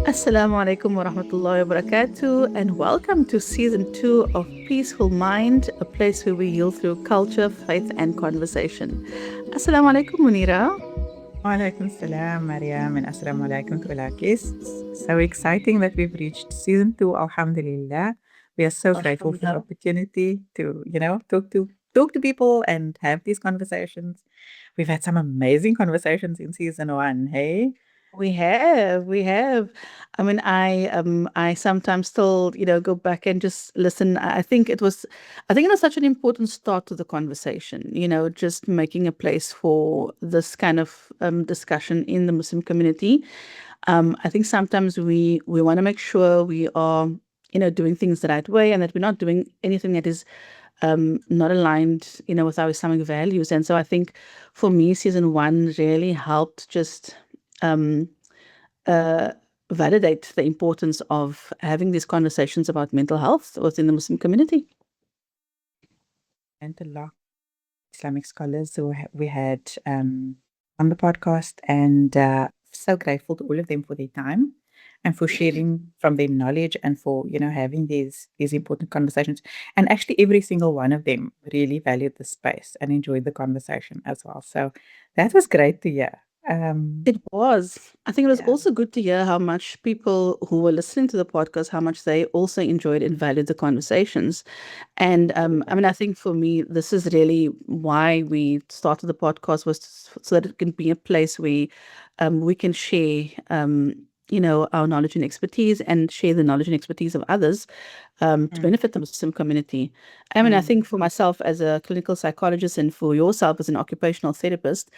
Assalamu alaikum wa rahmatullahi wa barakatuh, and welcome to season 2 of Peaceful Mind, a place where we heal through culture, faith, and conversation. Assalamu alaikum, Munira. Walaikum salam, Mariam, and assalamu alaikum to all our guests. So exciting that we've reached season 2, alhamdulillah. We are so grateful for the Alhamdulillah. opportunity to, talk to people and have these conversations. We've had some amazing conversations in season 1, hey? We have. I sometimes still, go back and just listen. I think it was such an important start to the conversation. Just making a place for this kind of discussion in the Muslim community. I think sometimes we want to make sure we are, doing things the right way, and that we're not doing anything that is not aligned, with our Islamic values. And so I think for me, season 1 really helped just um, uh, validate the importance of having these conversations about mental health within the Muslim community. And a lot of Islamic scholars who we had on the podcast, and so grateful to all of them for their time and for sharing from their knowledge and for having these important conversations. And actually, every single one of them really valued the space and enjoyed the conversation as well. So that was great to hear. Um, It was. I think it was yeah, also good to hear how much people who were listening to the podcast, how much they also enjoyed and valued the conversations. And absolutely. I think for me, this is really why we started the podcast, was so that it can be a place where we can share, our knowledge and expertise, and share the knowledge and expertise of others to Mm, benefit the Muslim community. I mm, think for myself as a clinical psychologist, and for yourself as an occupational therapist,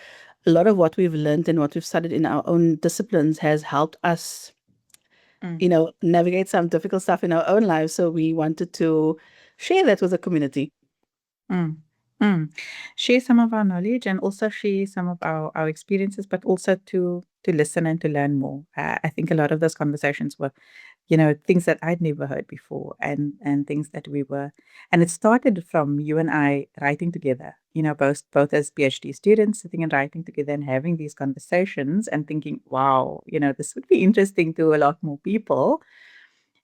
a lot of what we've learned and what we've studied in our own disciplines has helped us, mm. navigate some difficult stuff in our own lives. So we wanted to share that with the community. Mm, mm. Share some of our knowledge and also share some of our experiences, but also to listen and to learn more. I think a lot of those conversations were, things that I'd never heard before, and things that we were, and it started from you and I writing together. Both as PhD students sitting and writing together and having these conversations and thinking, wow, this would be interesting to a lot more people.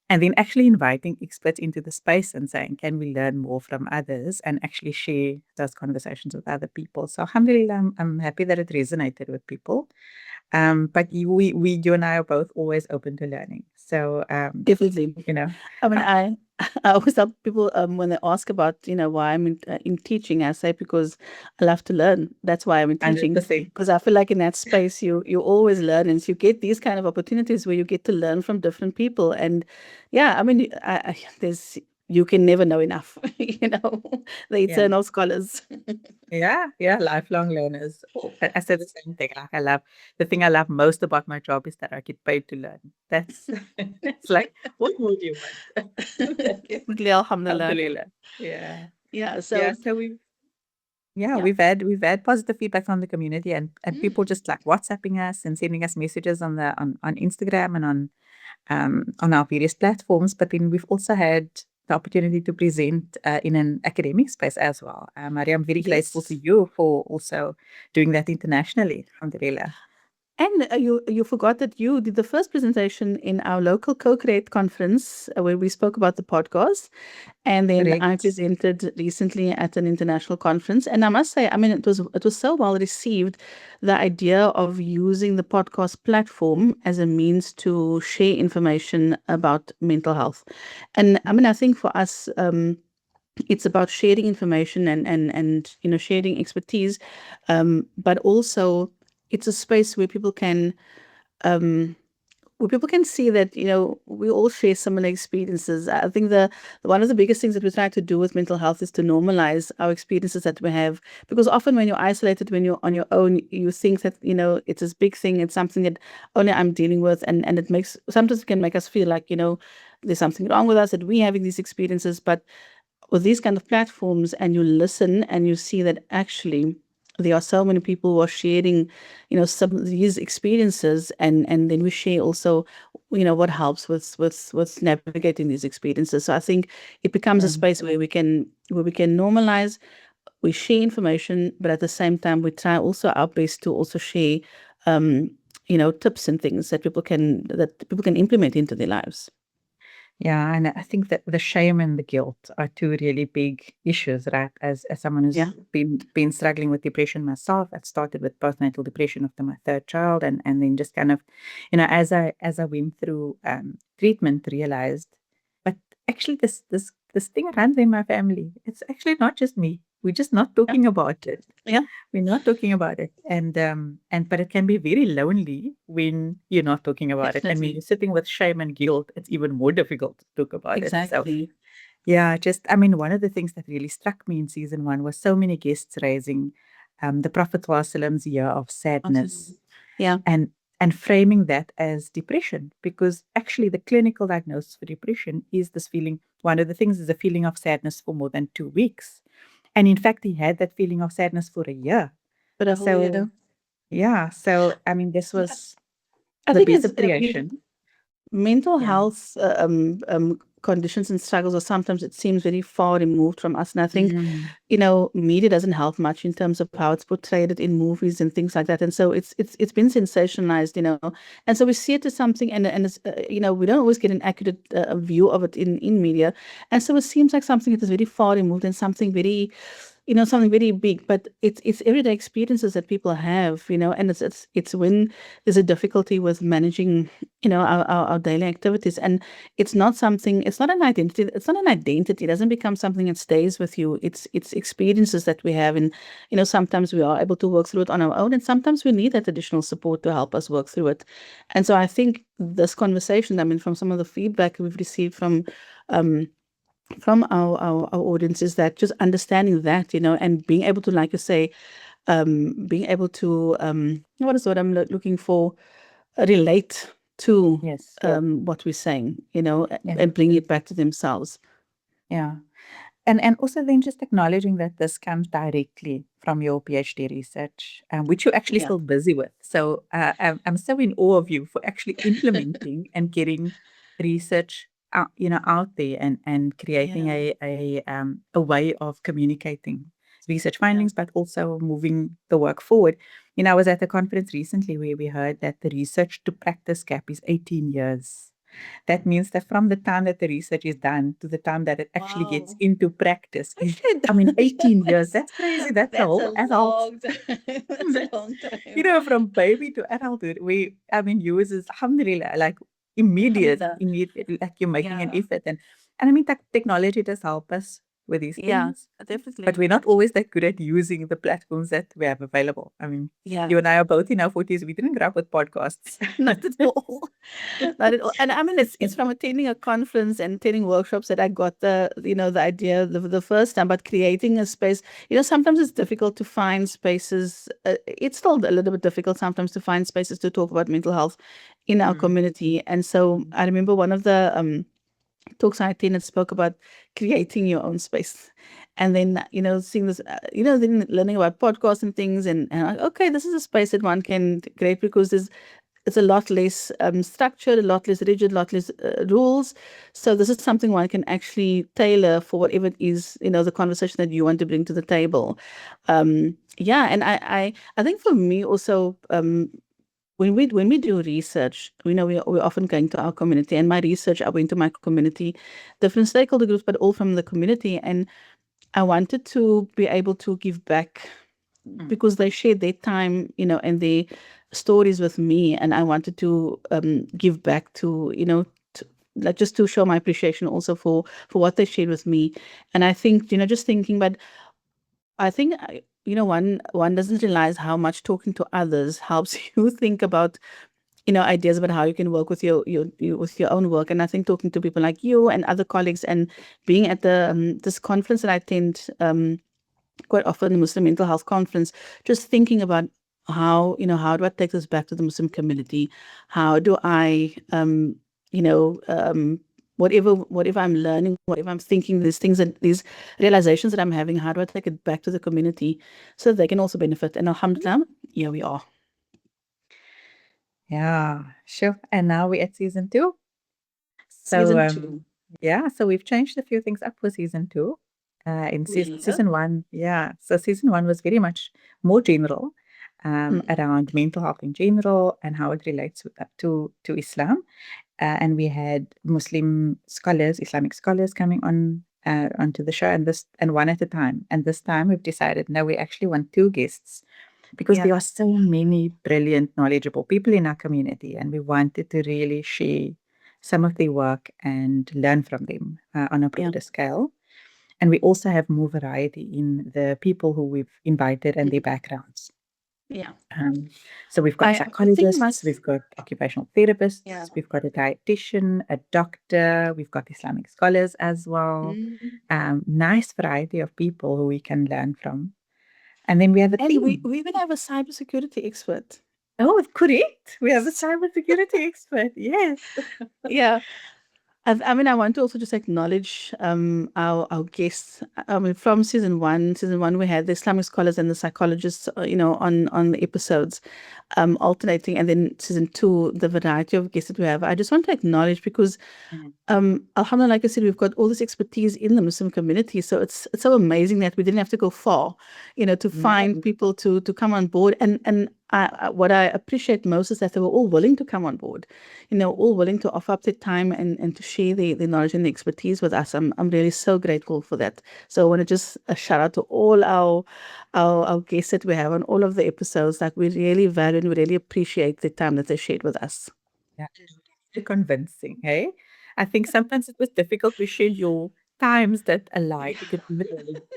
And then actually inviting experts into the space and saying, can we learn more from others and actually share those conversations with other people? So, alhamdulillah, I'm happy that it resonated with people. But you and I are both always open to learning. So, Definitely. you know, I mean, uh, I I always tell people when they ask about why I'm in teaching, I say because I love to learn. That's why I'm in teaching, 100%. because I feel like in that space you always learn, and so you get these kind of opportunities where you get to learn from different people. And yeah, there's you can never know enough, the Yeah. eternal scholars. Yeah, yeah, lifelong learners. I said the same thing. Like the thing I love most about my job is that I get paid to learn. That's it's like, what more do you want? Definitely, alhamdulillah. Alhamdulillah. Yeah. Yeah. Yeah. So So yeah, yeah. we've had positive feedback from the community and Mm. people just like WhatsApping us and sending us messages on Instagram and on our various platforms. But then we've also had the opportunity to present in an academic space as well. Maria, I'm very grateful to Yes. you for also doing that internationally. Alhamdulillah. And you forgot that you did the first presentation in our local co-create conference, where we spoke about the podcast, and then I Correct. presented recently at an international conference. And I must say, it was so well received, the idea of using the podcast platform as a means to share information about mental health. And I think for us, it's about sharing information, and sharing expertise, but also it's a space um, where people can see that we all share similar experiences. I think the one of the biggest things that we try to do with mental health is to normalize our experiences that we have, because often when you're isolated, when you're on your own, you think that it's this big thing, it's something that only I'm dealing with, and it makes sometimes it can make us feel like there's something wrong with us, that we having these experiences. But with these kind of platforms, and you listen and you see that actually there are so many people who are sharing some of these experiences, and then we share also what helps with navigating these experiences. So I think it becomes a Mm, space where we can normalize, we share information, but at the same time we try also our best to also share um tips and things that people can implement into their lives. Yeah, and I think that the shame and the guilt are two really big issues, right? As someone Yeah, who's been struggling with depression myself, I started with postnatal depression after my third child, and then just kind of, as I went through treatment, realized, but actually this thing runs in my family. It's actually not just me. We're just not yeah, talking about it. yeah, We're not talking about it. And but it can be very lonely when you're not talking about it. And when definitely, you're sitting with shame and guilt, it's even more difficult to talk about it. So exactly, yeah, just I mean, one of the things that really struck me in season one was so many guests raising the Prophet Prophet's year of sadness absolutely, yeah, and framing that as depression, because actually the clinical diagnosis for depression is this feeling. One of the things is a feeling of sadness for more than 2 weeks. And in fact, he had that feeling of sadness for a year. but a whole So year. yeah, so I mean, this was I the think best it's of creation. mental Yeah. health conditions and struggles, or sometimes it seems very far removed from us. And I think, Mm, media doesn't help much in terms of how it's portrayed it in movies and things like that. And so it's been sensationalized, and so we see it as something, and it's, we don't always get an accurate view of it in media. And so it seems like something that is very far removed and something very, something very big, but it's everyday experiences that people have, and it's when there's a difficulty with managing, our daily activities, and it's not an identity. It's not an identity. It doesn't become something that stays with you. It's experiences that we have, and sometimes we are able to work through it on our own, and sometimes we need that additional support to help us work through it. And so I think this conversation, I mean, from some of the feedback we've received um, from our audience, is that just understanding that, and being able to, like you say, being able to, what is what I'm looking for, relate to yes. what we're saying, Yeah. and bring it back to themselves. Yeah. And also then just acknowledging that this comes directly from your PhD research, which you're actually Yeah, still busy with. So I'm so in awe of you for actually implementing and getting research out, out there and creating yeah, a way of communicating research yeah. findings, but also moving the work forward. I was at a conference recently where we heard that the research to practice gap is 18 years. That means that from the time that the research is done to the time that it actually gets Wow. into practice is, I mean, 18 years. That's crazy. That's a That's a whole adult. long time. That's a That's, long time. from baby to adulthood. I mean, yours is alhamdulillah, like Alhamdulillah. immediate, like you're making an Yeah, effort. And I mean, technology does help us with these yeah, things, but definitely. we're not always that good at using the platforms that we have available. I mean, Yeah. you and I are both in our 40s. We didn't grow up with podcasts. Not at all. Not at all. And I mean, it's from attending a conference and attending workshops that I got the idea the first time. But creating a space, sometimes it's difficult to find spaces. It's still a little bit difficult sometimes to find spaces to talk about mental health in our Mm. community. And so I remember one of the talks I attended spoke about creating your own space. And then, seeing this, then learning about podcasts and things, and like, okay, this is a space that one can create, because it's a lot less structured, a lot less rigid, a lot less rules. So this is something one can actually tailor for whatever it is, the conversation that you want to bring to the table. Yeah, and I think for me also, when we do research, we know we're often going to our community, and my research, I went to my community, different stakeholder groups, but all from the community, and I wanted to be able to give back, Mm. because they shared their time, and their stories with me, and I wanted to give back to, like, just to show my appreciation also for what they shared with me. And I think, just thinking, but I think, one doesn't realize how much talking to others helps you think about, ideas about how you can work with with your own work. And I think talking to people like you and other colleagues, and being at the this conference that I attend quite often, the Muslim Mental Health Conference, just thinking about how do I take this back to the Muslim community? How do I, whatever I'm learning, whatever I'm thinking, these realizations that I'm having, how do I take it back to the community so that they can also benefit? And alhamdulillah, here we are. Yeah, sure. And now we're at season two. So, Season two. yeah, so we've changed a few things up for season two. In Really? season one, yeah. So season one was very much more general. around mental health in general and how it relates to Islam. And we had Muslim scholars, Islamic scholars coming on onto the show, and one at a time. And this time we've decided no, we actually want two guests because Yeah. there are so many brilliant, knowledgeable people in our community, and we wanted to really share some of their work and learn from them on a Yeah. broader scale. And we also have more variety in the people who we've invited and their Mhm. backgrounds. Yeah. Um, so we've got I think psychologists, must. we've got occupational Yeah. therapists, we've got a dietitian, a doctor, we've got Islamic scholars as well. Mm. Nice variety of people who we can learn from. And then we have a And we team. we even have a cybersecurity expert. Oh, correct. We have a cybersecurity expert. Yes. Yeah. I mean, I want to also just acknowledge our guests. I mean, from season one, we had the Islamic scholars and the psychologists, on the episodes, alternating, and then season two, the variety of guests that we have. I just want to acknowledge because Mm. Alhamdulillah, like I said, we've got all this expertise in the Muslim community. So it's so amazing that we didn't have to go far, to find No. people to come on board. And what I appreciate most is that they were all willing to come on board, all willing to offer up their time and to share the knowledge and the expertise with us. I'm really so grateful for that. So I want to just a shout out to all our guests that we have on all of the episodes. Like we really value and we really appreciate the time that they shared with us. Yeah. Really convincing, hey? I think sometimes it was difficult to schedule times that align because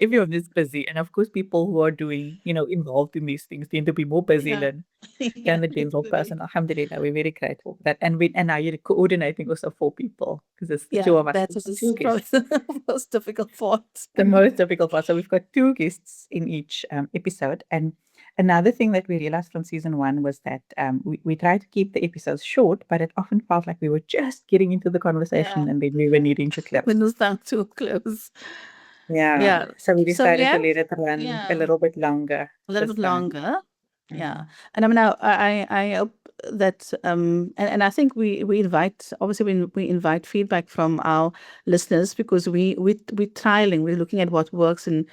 everyone is busy. And of course, people who are doing, involved in these things tend to be more busy Yeah. than Yeah, the general literally. person. Alhamdulillah, we're very grateful for that. And now you're coordinating also four people because it's the two Yeah, of us that and is two probably guests. the most difficult part. The most difficult part. So we've got two guests in each episode. And another thing that we realized from season one was that we tried to keep the episodes short, but it often felt like we were just getting into the Yeah, conversation and then we were needing to close. when it was down too close. Yeah. Yeah. So we So we decided to have, let it run a yeah, little bit longer a little this bit time. longer. Yeah. Mhm. And I mean, I hope that, and I think we invite, obviously, we invite feedback from our listeners because we're trialing, we're looking at what works and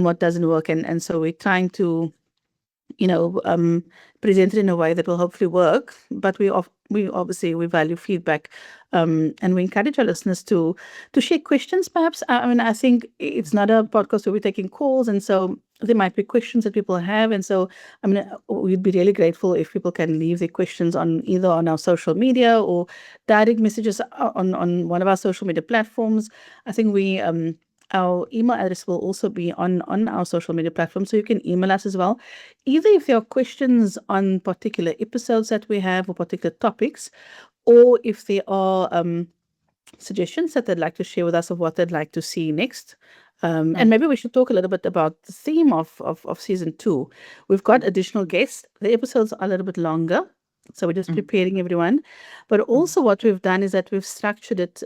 what doesn't work. And so we're trying to you know, present it in a way that will hopefully work. But we obviously we value feedback, and we encourage our listeners to share questions. Perhaps I mean I think it's not a podcast where we're taking calls, and so there might be questions that people have, and so I mean we'd be really grateful if people can leave their questions on either on our social media or direct messages on one of our social media platforms. I think we our email address will also be on our social media platform, so you can email us as well. Either if there are questions on particular episodes that we have or particular topics, or if there are suggestions that they'd like to share with us of what they'd like to see next. And Mm, maybe we should talk a little bit about the theme of season two. We've got mm, additional guests. The episodes are a little bit longer. So we're just mm, preparing everyone. But mm. also what we've done is that we've structured it.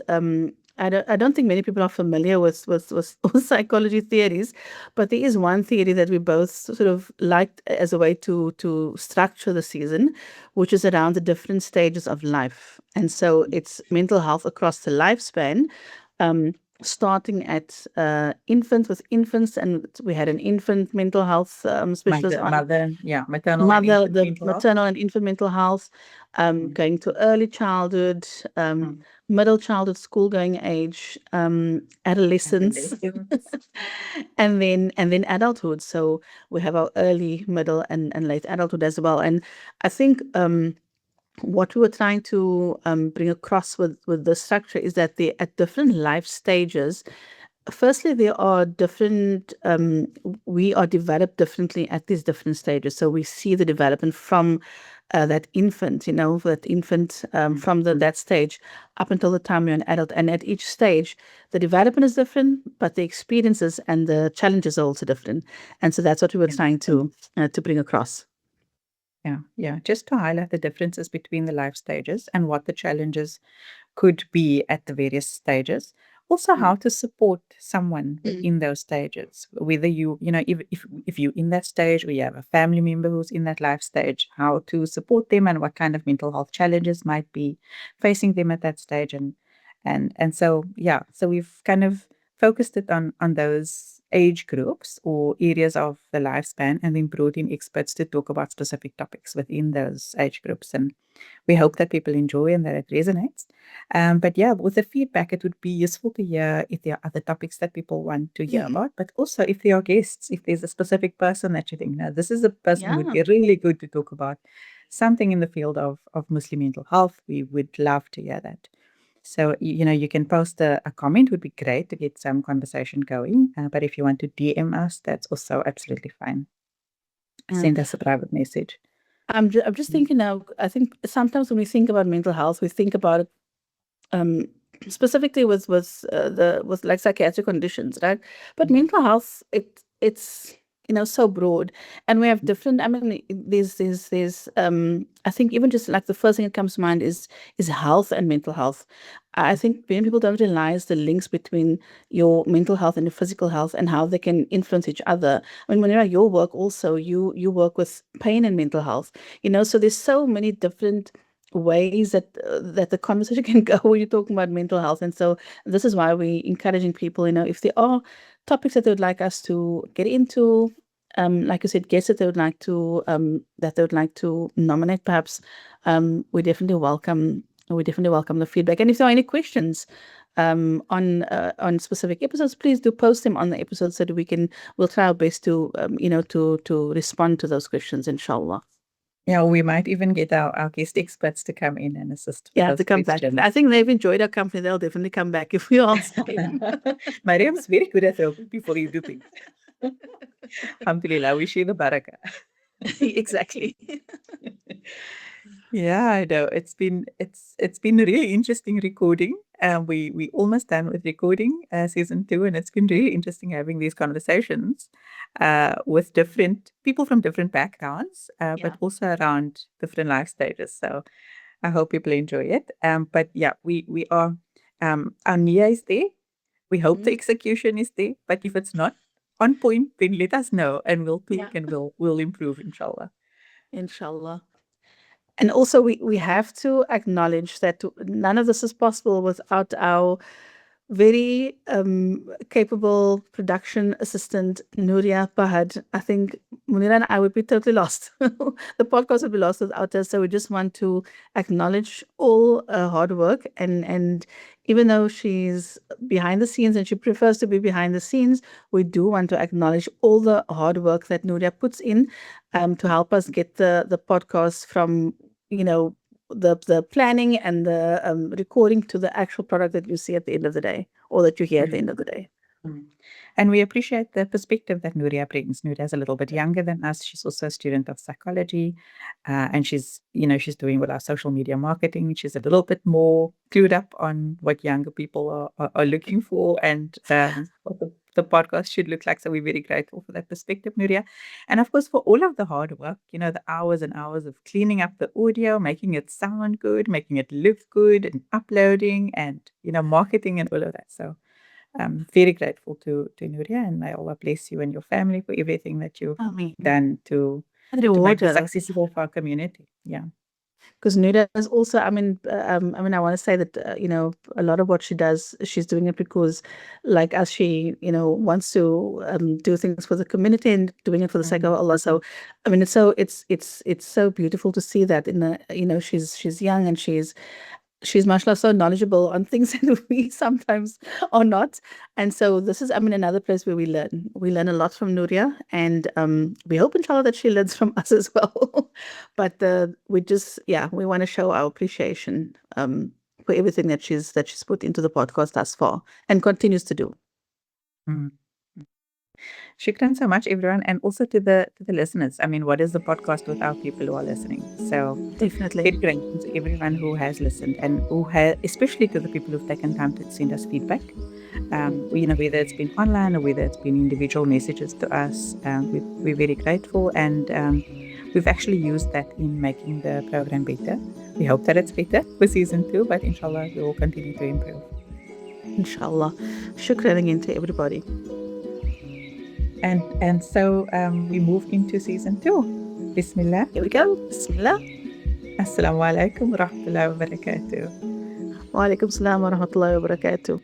I don't think many people are familiar with psychology theories, but there is one theory that we both sort of liked as a way to structure the season, which is around the different stages of life. And so it's mental health across the lifespan, um, starting at with infants, and we had an infant mental health specialist on Maternal and mother, infant the mental health. maternal and infant mental health, Mm, going to early childhood, mm. middle childhood, school going age, adolescence, Adolescents. and then adulthood. So we have our early, middle, and late adulthood as well. And I think what we were trying to bring across with the structure is that they at different life stages. Firstly, there are different. We are developed differently at these different stages. So we see the development from that infant, Mm, from that stage up until the time you're an adult. And at each stage, the development is different, but the experiences and the challenges are also different. And so that's what we were yeah. trying to bring across. Yeah, yeah. Just to highlight the differences between the life stages and what the challenges could be at the various stages. Also, Mm, how to support someone mm, in those stages. Whether if you're in that stage or you have a family member who's in that life stage, how to support them and what kind of mental health challenges might be facing them at that stage. And so yeah, so we've kind of focused it on those age groups or areas of the lifespan, and then brought in experts to talk about specific topics within those age groups. And we hope that people enjoy and that it resonates. But yeah, with the feedback, it would be useful to hear if there are other topics that people want to hear about, but also if there are guests, if there's a specific person that you think, now this is a person who would Yeah. be really good to talk about something in the field of Muslim mental health. We would love to hear that. So, you can post a comment, would be great to get some conversation going. But if you want to DM us, that's also absolutely fine. Yeah. Send us a private message. I'm just thinking now, I think sometimes when we think about mental health, we think about it um, specifically with like psychiatric conditions, right? But mental health, it's so broad, and we have different. I mean, there's I think even just like the first thing that comes to mind is health and mental health. I think many people don't realize the links between your mental health and your physical health and how they can influence each other. I mean, Munira, your work also, you work with pain and mental health, so there's so many different ways that the conversation can go when you're talking about mental health. And so this is why we're encouraging people, if there are topics that they would like us to get into, like you said, guests that they would like to nominate, perhaps, we definitely welcome the feedback. And if there are any questions on specific episodes, please do post them on the episode so that we'll try our best to to respond to those questions, inshallah. Yeah, we might even get our guest experts to come in and assist with Yeah, those to come back. questions. I think they've enjoyed our company. They'll definitely come back if we answer them. Mariam's very good at helping before you do things. Alhamdulillah, wish you the barakah. Exactly. Yeah, I know. It's been a really interesting recording. We almost done with recording season 2, and it's been really interesting having these conversations with different people from different backgrounds, Yeah. but also around different life stages. So I hope people enjoy it. But yeah, we are our niyyah is there. We hope the execution is there. But if it's not on point, then let us know, and we'll tweak Yeah. and we'll improve, inshallah. Inshallah. And also, we have to acknowledge that none of this is possible without our very capable production assistant, Nuria Bahad. I think Munira and I would be totally lost. The podcast would be lost without her. So we just want to acknowledge all hard work. And even though she's behind the scenes and she prefers to be behind the scenes, we do want to acknowledge all the hard work that Nuria puts in to help us get the podcast from, the planning and the recording to the actual product that you see at the end of the day, or that you hear at the end of the day. Mm. And we appreciate the perspective that Nuria brings. Nuria is a little bit younger than us. She's also a student of psychology, and she's doing with our social media marketing. She's a little bit more clued up on what younger people are looking for and what the podcast should look like. So we're very grateful for that perspective, Nuria. And of course, for all of the hard work, the hours and hours of cleaning up the audio, making it sound good, making it look good, and uploading and, marketing and all of that. So I'm very grateful to Nuria, and may Allah bless you and your family for everything that you've Ameen. done to And make reward this her. accessible for our community. Yeah. Because Nuria is also, I mean, I want to say that, a lot of what she does, she's doing it because, like us, she, wants to do things for the community and doing it for the sake of Allah. So, I mean, it's so beautiful to see that she's young and she's mashallah so knowledgeable on things that we sometimes are not. And so this is, I mean, another place where we learn a lot from Nuria, and we hope inshallah that she learns from us as well. But we want to show our appreciation for everything that she's put into the podcast thus far and continues to do. Mm. Shukran so much, everyone, and also to the listeners. I mean, what is the podcast without people who are listening? So Definitely. very grateful to everyone who has listened and especially to the people who've taken time to send us feedback. Whether it's been online or whether it's been individual messages to us, we're very grateful, and we've actually used that in making the program better. We hope that it's better for season 2, but inshallah, we will continue to improve. Inshallah. Shukran again to everybody. And so we move into season 2. Bismillah. Here we go. Bismillah. Assalamu alaikum wa rahmatullahi wa barakatuh. Wa alaikum salam wa rahmatullahi wa barakatuh.